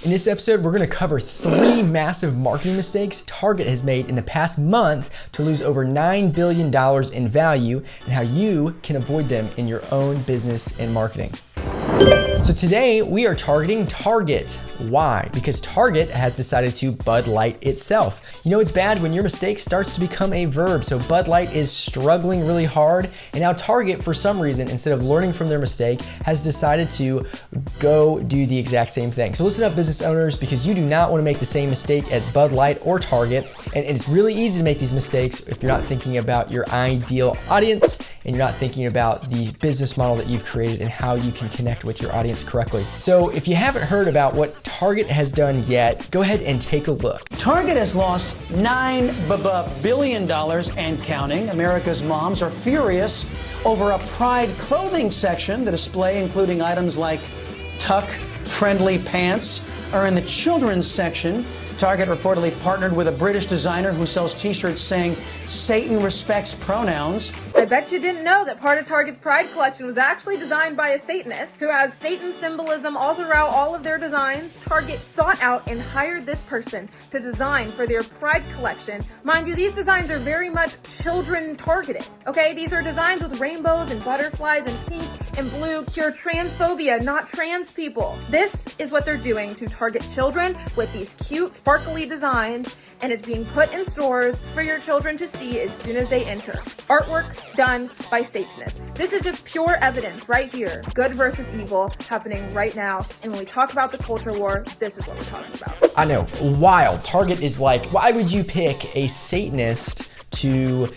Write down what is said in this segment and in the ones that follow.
In this episode, we're gonna cover 3 massive marketing mistakes Target has made in the past month to lose over $9 billion in value and how you can avoid them in your own business and marketing. So today we are targeting Target. Why? Because Target has decided to Bud Light itself. You know it's bad when your mistake starts to become a verb. So Bud Light is struggling really hard, and now Target, for some reason, instead of learning from their mistake, has decided to go do the exact same thing. So listen up, business owners, because you do not want to make the same mistake as Bud Light or Target. And it's really easy to make these mistakes if you're not thinking about your ideal audience and you're not thinking about the business model that you've created and how you can connect with your audience correctly. So if you haven't heard about what Target has done yet, go ahead and take a look. Target has lost $9 billion and counting. America's moms are furious over a Pride clothing section. The display, including items like tuck-friendly pants, are in the children's section. Target reportedly partnered with a British designer who sells t-shirts saying Satan respects pronouns. I bet you didn't know that part of Target's Pride collection was actually designed by a Satanist who has Satan symbolism all throughout all of their designs. Target sought out and hired this person to design for their Pride collection. Mind you, these designs are very much children targeted, okay? These are designs with rainbows and butterflies and pink and blue, cure transphobia, not trans people. This is what they're doing to target children with these cute, sparkly designs, and it's being put in stores for your children to see as soon as they enter. Artwork done by Satanists. This is just pure evidence right here. Good versus evil happening right now. And when we talk about the culture war, this is what we're talking about. I know, wild. Target is like, why would you pick a Satanist to,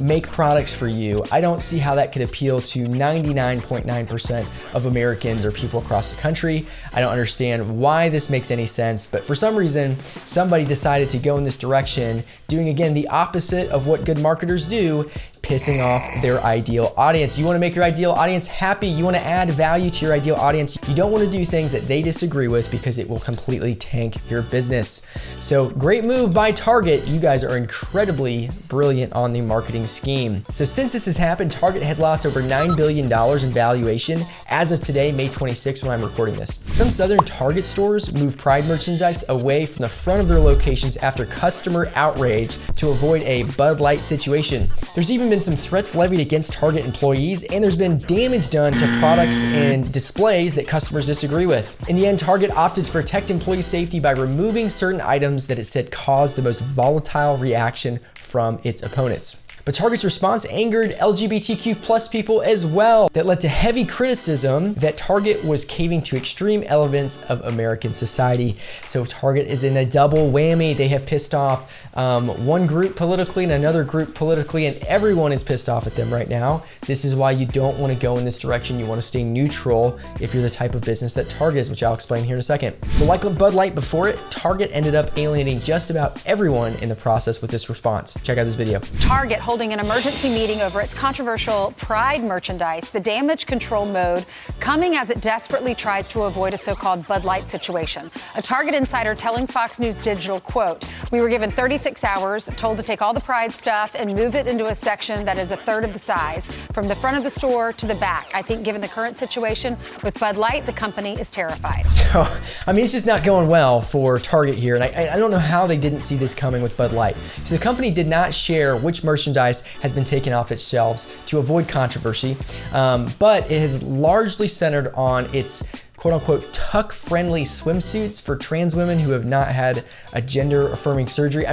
make products for you? I don't see how that could appeal to 99.9% of Americans or people across the country. I don't understand why this makes any sense, but for some reason, somebody decided to go in this direction, doing again the opposite of what good marketers do, pissing off their ideal audience. You want to make your ideal audience happy. You want to add value to your ideal audience. You don't want to do things that they disagree with because it will completely tank your business. So great move by Target. You guys are incredibly brilliant on the marketing scheme. So since this has happened, Target has lost over $9 billion in valuation as of today, May 26th, when I'm recording this. Some southern Target stores moved Pride merchandise away from the front of their locations after customer outrage to avoid a Bud Light situation. There's even been some threats levied against Target employees, and there's been damage done to products and displays that customers disagree with. In the end, Target opted to protect employee safety by removing certain items that it said caused the most volatile reaction from its opponents. But Target's response angered LGBTQ plus people as well. That led to heavy criticism that Target was caving to extreme elements of American society. So Target is in a double whammy. They have pissed off one group politically and another group politically, and everyone is pissed off at them right now. This is why you don't want to go in this direction. You want to stay neutral if you're the type of business that Target is, which I'll explain here in a second. So like Bud Light before it, Target ended up alienating just about everyone in the process with this response. Check out this video. Target holding an emergency meeting over its controversial Pride merchandise, the damage control mode coming as it desperately tries to avoid a so-called Bud Light situation. A Target insider telling Fox News Digital, quote, "We were given 36 hours, told to take all the Pride stuff and move it into a section that is a third of the size, from the front of the store to the back. I think given the current situation with Bud Light, the company is terrified." So, it's just not going well for Target here, and I don't know how they didn't see this coming with Bud Light. So the company did not share which merchandise has been taken off its shelves to avoid controversy, but it has largely centered on its quote-unquote tuck-friendly swimsuits for trans women who have not had a gender-affirming surgery. I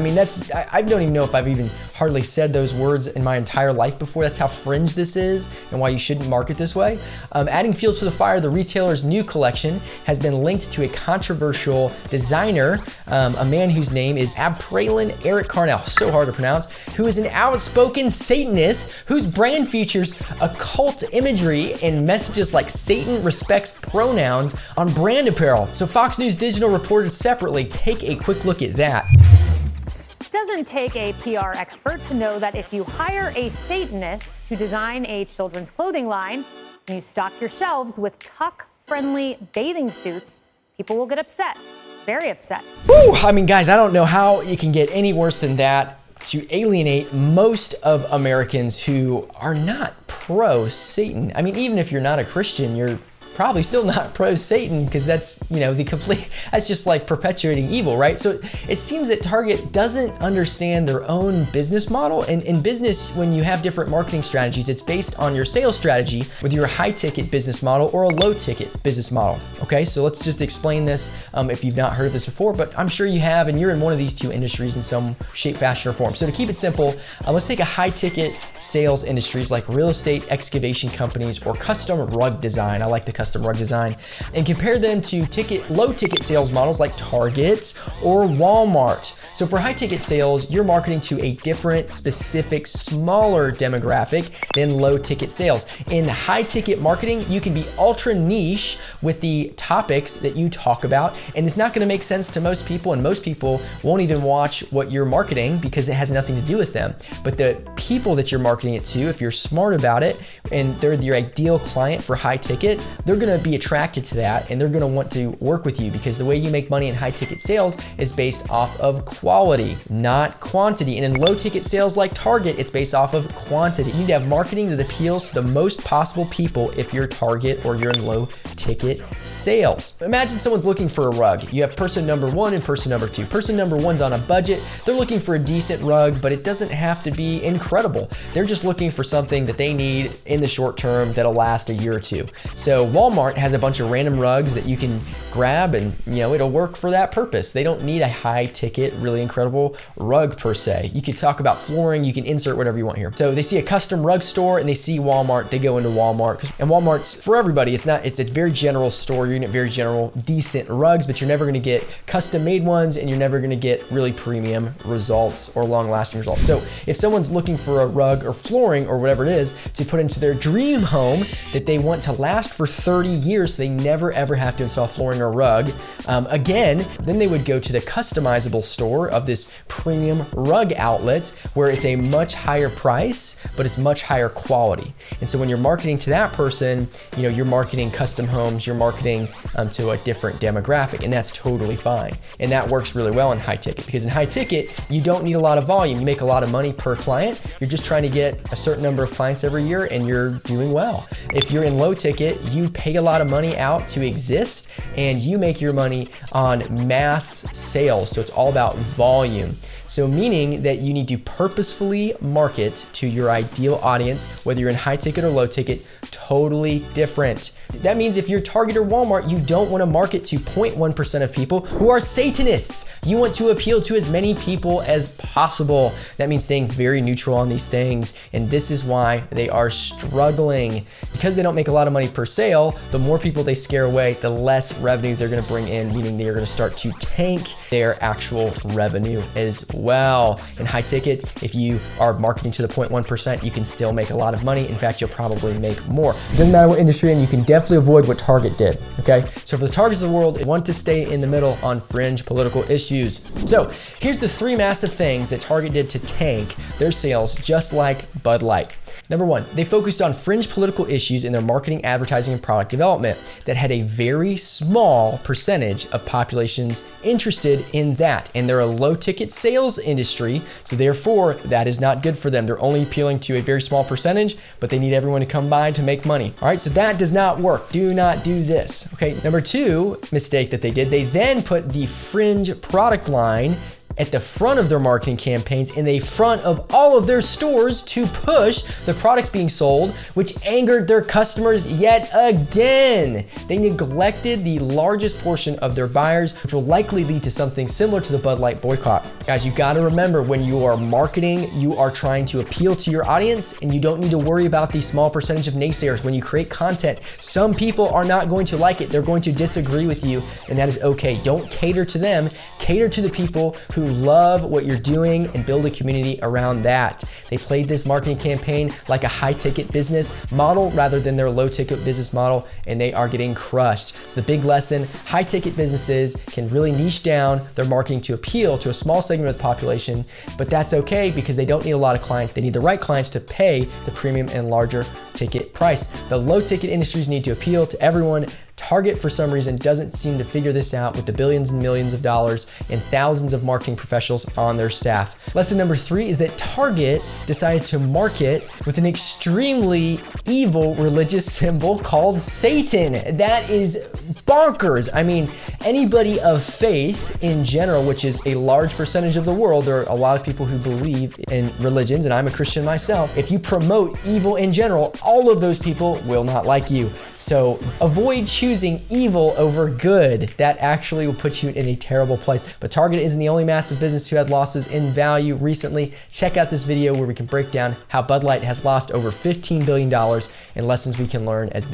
don't even know if I've even hardly said those words in my entire life before. That's how fringe this is and why you shouldn't market this way. Adding fuel to the fire, the retailer's new collection has been linked to a controversial designer, a man whose name is Abpralin Eric Carnell, so hard to pronounce, who is an outspoken Satanist whose brand features occult imagery and messages like Satan respects pronouns on brand apparel. So Fox News Digital reported separately. Take a quick look at that. It doesn't take a PR expert to know that if you hire a Satanist to design a children's clothing line and you stock your shelves with tuck-friendly bathing suits, people will get upset, very upset. Woo! Guys, I don't know how it can get any worse than that to alienate most of Americans who are not pro-Satan. Even if you're not a Christian, you're probably still not pro-Satan, because that's, that's just like perpetuating evil, right? So it seems that Target doesn't understand their own business model. And in business, when you have different marketing strategies, it's based on your sales strategy, whether you're a high-ticket business model or a low-ticket business model. Okay, so let's just explain this if you've not heard of this before, but I'm sure you have, and you're in one of these two industries in some shape, fashion, or form. So to keep it simple, let's take a high-ticket sales industries like real estate, excavation companies, or custom rug design. I like the custom rug design, and compare them to low-ticket sales models like Target or Walmart. So for high-ticket sales, you're marketing to a different, specific, smaller demographic than low-ticket sales. In high-ticket marketing, you can be ultra niche with the topics that you talk about, and it's not going to make sense to most people, and most people won't even watch what you're marketing because it has nothing to do with them. But the people that you're marketing it to, if you're smart about it, and they're your ideal client for high-ticket, they're going to be attracted to that, and they're going to want to work with you, because the way you make money in high-ticket sales is based off of quality, not quantity. And in low-ticket sales like Target, it's based off of quantity. You need to have marketing that appeals to the most possible people if you're Target or you're in low-ticket sales. Imagine someone's looking for a rug. You have person number one and person number two. Person number one's on a budget. They're looking for a decent rug, but it doesn't have to be incredible. They're just looking for something that they need in the short term that'll last a year or two. So Walmart has a bunch of random rugs that you can grab, and it'll work for that purpose. They don't need a high ticket, really incredible rug per se. You could talk about flooring, you can insert whatever you want here. So they see a custom rug store and they see Walmart, they go into Walmart. And Walmart's for everybody. It's a very general store. You're gonna get very general, decent rugs, but you're never gonna get custom made ones, and you're never gonna get really premium results or long lasting results. So if someone's looking for a rug or flooring or whatever it is to put into their dream home that they want to last for 30 years so they never ever have to install flooring or rug, then they would go to the customizable store of this premium rug outlet where it's a much higher price, but it's much higher quality. And so when you're marketing to that person, you're marketing custom homes, you're marketing to a different demographic, and that's totally fine. And that works really well in high ticket, because in high ticket, you don't need a lot of volume. You make a lot of money per client. You're just trying to get a certain number of clients every year, and you're doing well. If you're in low ticket, you pay a lot of money out to exist, and you make your money on mass sales. So it's all about volume. So meaning that you need to purposefully market to your ideal audience, whether you're in high ticket or low ticket, totally different. That means if you're Target or Walmart, you don't want to market to 0.1% of people who are Satanists. You want to appeal to as many people as possible. That means staying very neutral on these things. And this is why they are struggling. Because they don't make a lot of money per sale, the more people they scare away, the less revenue they're going to bring in, meaning they are going to start to tank their actual revenue as well. In high ticket, if you are marketing to the 0.1%, you can still make a lot of money. In fact, you'll probably make more. It doesn't matter what industry, and you can definitely avoid what Target did, okay? So for the Targets of the world, they want to stay in the middle on fringe political issues. So here's the 3 massive things that Target did to tank their sales, just like Bud Light. Number 1, they focused on fringe political issues in their marketing, advertising, and product development that had a very small percentage of populations interested in that. And they're a low ticket sales industry, so therefore that is not good for them. They're only appealing to a very small percentage, but they need everyone to come by to make money. All right, so that does not work. Do not do this. Okay, number 2 mistake that they did, they then put the fringe product line at the front of their marketing campaigns, in the front of all of their stores, to push the products being sold, which angered their customers yet again. They neglected the largest portion of their buyers, which will likely lead to something similar to the Bud Light boycott. Guys, you gotta remember, when you are marketing, you are trying to appeal to your audience, and you don't need to worry about the small percentage of naysayers. When you create content, some people are not going to like it. They're going to disagree with you, and that is okay. Don't cater to them. Cater to the people who love what you're doing, and build a community around that. They played this marketing campaign like a high ticket business model rather than their low ticket business model, and they are getting crushed. So the big lesson, high ticket businesses can really niche down their marketing to appeal to a small segment of the population, but that's okay because they don't need a lot of clients. They need the right clients to pay the premium and larger ticket price. The low ticket industries need to appeal to everyone. Target, for some reason, doesn't seem to figure this out with the billions and millions of dollars and thousands of marketing professionals on their staff. Lesson number 3 is that Target decided to market with an extremely evil religious symbol called Satan. That is bonkers. I mean, anybody of faith in general, which is a large percentage of the world, there are a lot of people who believe in religions, and I'm a Christian myself. If you promote evil in general, all of those people will not like you. So avoid choosing evil over good. That actually will put you in a terrible place. But Target isn't the only massive business who had losses in value recently. Check out this video where we can break down how Bud Light has lost over $15 billion and lessons we can learn as business